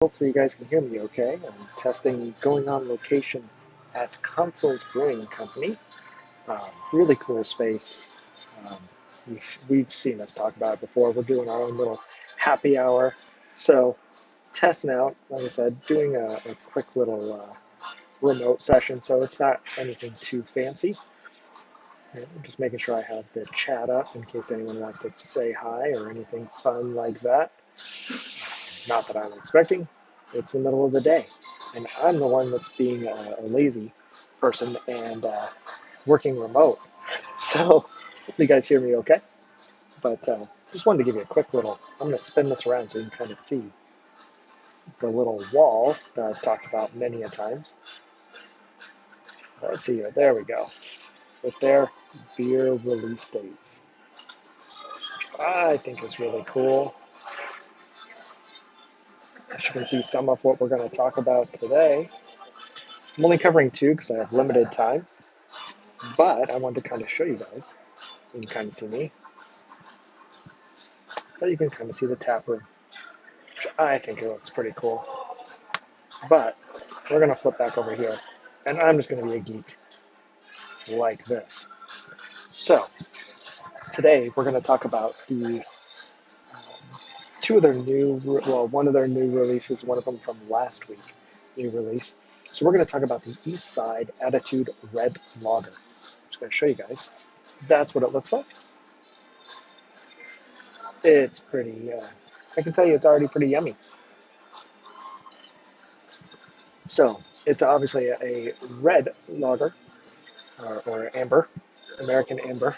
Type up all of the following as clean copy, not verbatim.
Hopefully you guys can hear me okay. I'm testing going on location at Confluence Brewing Company. Really cool space. Um, we've seen us talk about it before. We're doing our own little happy hour. So testing out, like I said, doing a quick little remote session. So it's not anything too fancy. I'm just making sure I have the chat up in case anyone wants to say hi or anything fun like that. Not that I'm expecting. It's the middle of the day, and I'm the one that's being a lazy person and working remote. So hopefully you guys hear me okay. But just wanted to give you a quick little. I'm going to spin this around so you can kind of see the little wall that I've talked about many a times. Let's see here. There we go. With their beer release dates. I think it's really cool. As you can see, some of what we're going to talk about today. I'm only covering two because I have limited time. But I wanted to kind of show you guys. You can kind of see me. But you can kind of see the tap room. Which I think it looks pretty cool. But we're going to flip back over here. And I'm just going to be a geek like this. So today we're going to talk about the two of their new, well, one of their new releases, one of them from last week, new release. So we're going to talk about the Eastside Attitude Red Lager. I'm just going to show you guys. That's what it looks like. It's pretty, I can tell you it's already pretty yummy. So it's obviously a red lager or amber, American amber,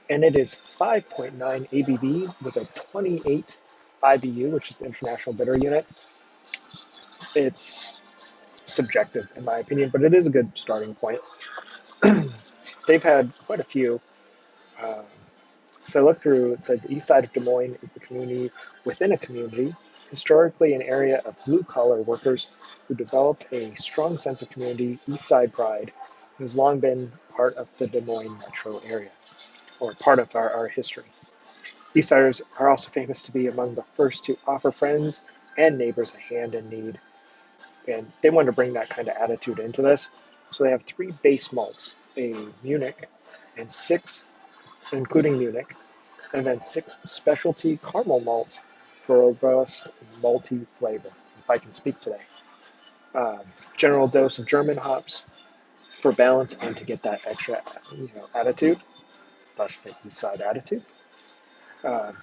and it is 5.9 ABV with a 28 IBU, which is the International Bitter Unit. It's subjective in my opinion, but it is a good starting point. They've had quite a few. Uh, so I looked through, it said the east side of Des Moines is the community within a community, historically an area of blue-collar workers who developed a strong sense of community, east side pride, and has long been part of the Des Moines metro area, or part of our history. Eastsiders are also famous to be among the first to offer friends and neighbors a hand in need, and they wanted to bring that kind of attitude into this. So they have three base malts, a Munich, and six, including Munich, and then six specialty caramel malts for a robust malty flavor, if I can speak today. Um, General dose of German hops for balance and to get that extra, attitude, thus the East Side attitude. Um,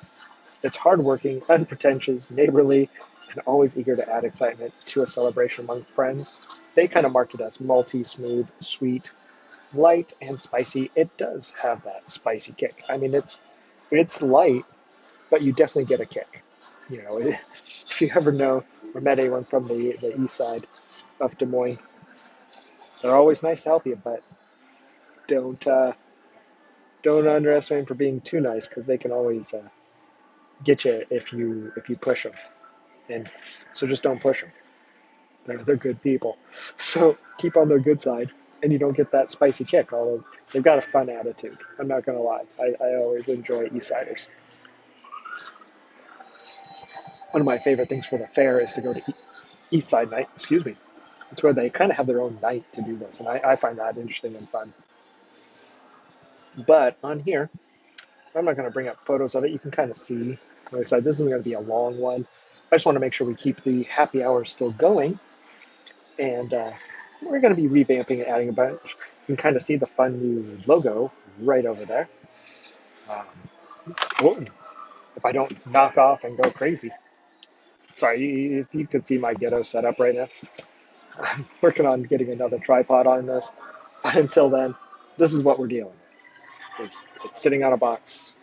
it's hardworking, unpretentious, neighborly, and always eager to add excitement to a celebration among friends. They kind of marked it as malty, smooth, sweet, light, and spicy. It does have that spicy kick. I mean, it's light, but you definitely get a kick. If you ever know or met anyone from the east side of Des Moines, they're always nice to help you, but don't uh, don't underestimate them for being too nice because they can always get you if you push them. And so just don't push them. They're good people. So keep on their good side, and you don't get that spicy kick. Although they've got a fun attitude. I'm not gonna lie. I always enjoy East Siders. One of my favorite things for the fair is to go to East Side night. Excuse me. It's where they kind of have their own night to do this, and I find that interesting and fun. But on here, I'm not going to bring up photos of it. You can kind of see. Like I said, this isn't going to be a long one. I just want to make sure we keep the happy hour still going, and we're going to be revamping and adding a bunch. You can kind of see the fun new logo right over there. Um, whoa, if I don't knock off and go crazy. Sorry, if you could see my ghetto setup right now. I'm working on getting another tripod on this. But until then, this is what we're dealing with. It's sitting on a box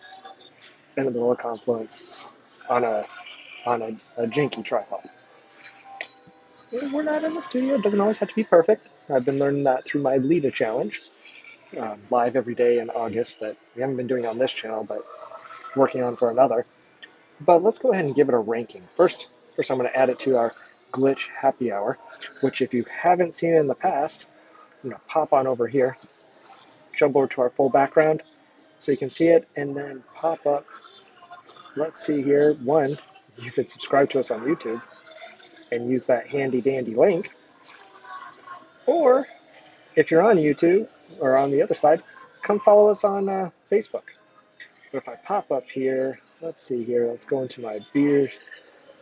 in the middle of Confluence on a janky tripod. We're not in the studio. It doesn't always have to be perfect. I've been learning that through my Lita challenge, live every day in August, that we haven't been doing on this channel, but working on for another. But let's go ahead and give it a ranking. First I'm going to add it to our glitch happy hour, which if you haven't seen it in the past, pop on over here, jump over to our full background so you can see it, and then pop up. Let's see here. One, you could subscribe to us on YouTube. and use that handy dandy link. Or if you're on YouTube or on the other side, come follow us on Facebook. But if I pop up here, let's see here, let's go into my beer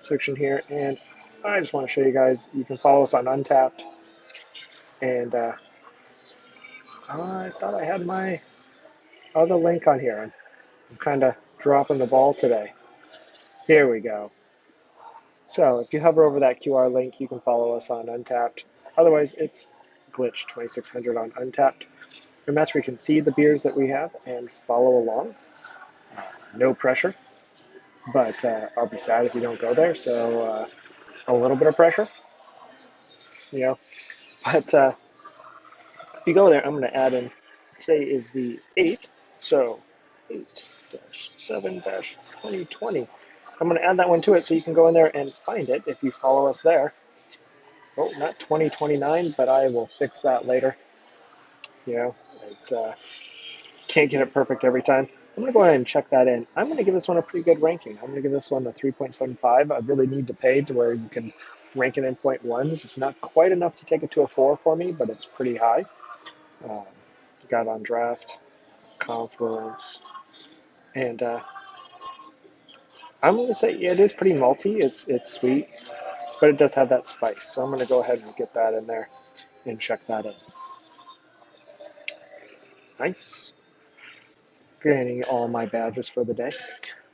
section here, and I just want to show you guys, you can follow us on Untapped, and I thought I had my other link on here. I'm kind of dropping the ball today. Here we go. So if you hover over that QR link, you can follow us on Untapped. Otherwise, it's Glitch 2600 on Untapped. And that's where you can see the beers that we have and follow along. No pressure, but I'll be sad if you don't go there. So a little bit of pressure, you know. But if you go there, I'm going to add in, today is the 8th, so 8-7-2020. I'm going to add that one to it so you can go in there and find it if you follow us there. Oh, not 2029, but I will fix that later. You know, it's can't get it perfect every time. I'm going to go ahead and check that in. I'm going to give this one a pretty good ranking. I'm going to give this one a 3.75. I really need to pay to where you can rank it in point ones. It's not quite enough to take it to a 4 for me, but it's pretty high. Got on draft, Confluence, and I'm going to say yeah, it is pretty malty. It's sweet, but it does have that spice. So I'm going to go ahead and get that in there and check that in. Nice. Getting all my badges for the day.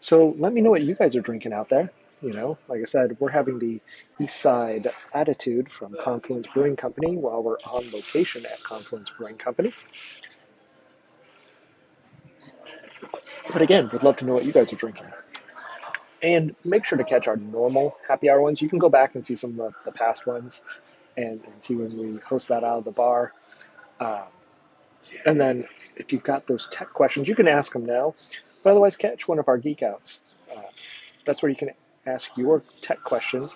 So let me know what you guys are drinking out there. You know, like I said, we're having the Eastside attitude from Confluence Brewing Company while we're on location at Confluence Brewing Company. But again, would love to know what you guys are drinking. And make sure to catch our normal happy hour ones. You can go back and see some of the past ones and see when we host that out of the bar. Um, and then if you've got those tech questions, you can ask them now. But otherwise, catch one of our geek outs. That's where you can ask your tech questions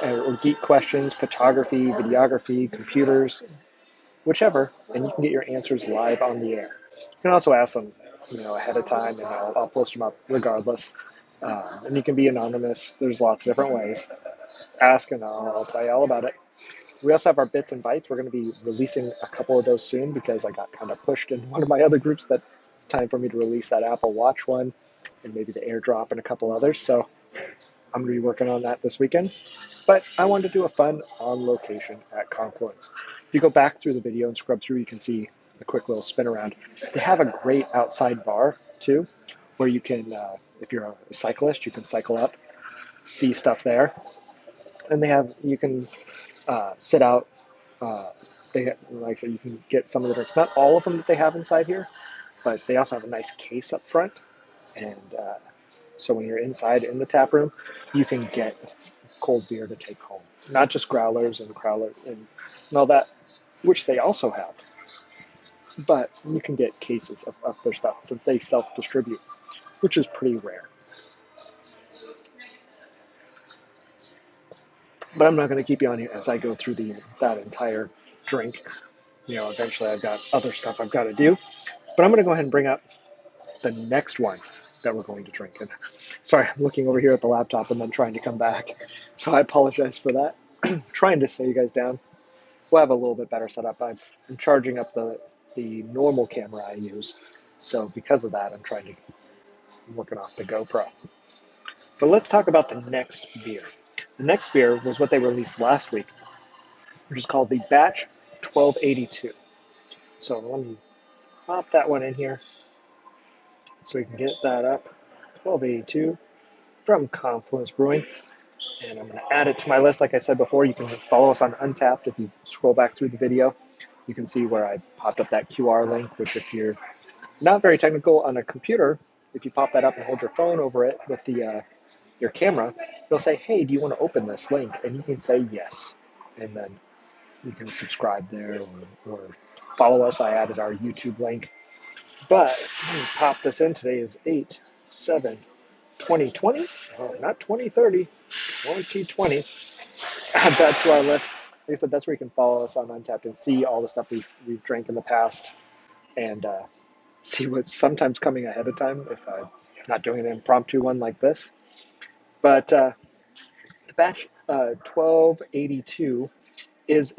or geek questions, photography, videography, computers, whichever, and you can get your answers live on the air. You can also ask them, ahead of time, and I'll post them up regardless. And you can be anonymous. There's lots of different ways. Ask, and I'll tell you all about it. We also have our bits and bytes. We're going to be releasing a couple of those soon because I got kind of pushed in one of my other groups that it's time for me to release that Apple Watch one and maybe the AirDrop and a couple others. So I'm going to be working on that this weekend. But I wanted to do a fun on location at Confluence. If you go back through the video and scrub through, you can see a quick little spin around. They have a great outside bar too, where you can, if you're a cyclist, you can cycle up, see stuff there. And you can sit out. Like I said, you can get some of the drinks. Not all of them that they have inside here, but they also have a nice case up front. And so when you're inside in the tap room, you can get cold beer to take home. Not just growlers and all that, which they also have. But you can get cases of their stuff since they self-distribute, which is pretty rare. But I'm not going to keep you on here as I go through that entire drink. Eventually I've got other stuff I've got to do. But I'm going to go ahead and bring up the next one that we're going to drink. And sorry, I'm looking over here at the laptop and then trying to come back. So I apologize for that. Trying to slow you guys down. We'll have a little bit better setup. I'm charging up the normal camera I use. So because of that, I'm working off the GoPro. But let's talk about the next beer. The next beer was what they released last week, which is called the Batch 1282. So let me pop that one in here so we can get that up. 1282 from Confluence Brewing. And I'm going to add it to my list. Like I said before, you can follow us on Untapped. If you scroll back through the video, you can see where I popped up that QR link, which if you're not very technical on a computer, if you pop that up and hold your phone over it with your camera, it'll say, hey, do you want to open this link? And you can say yes. And then you can subscribe there or follow us. I added our YouTube link. But let me pop this in. Today is 8/7/2020. Oh, not 2030, 2020. Add that to our list. Like I said, that's where you can follow us on Untapped and see all the stuff we've drank in the past and see what's sometimes coming ahead of time if I'm not doing an impromptu one like this. But the batch 1282 is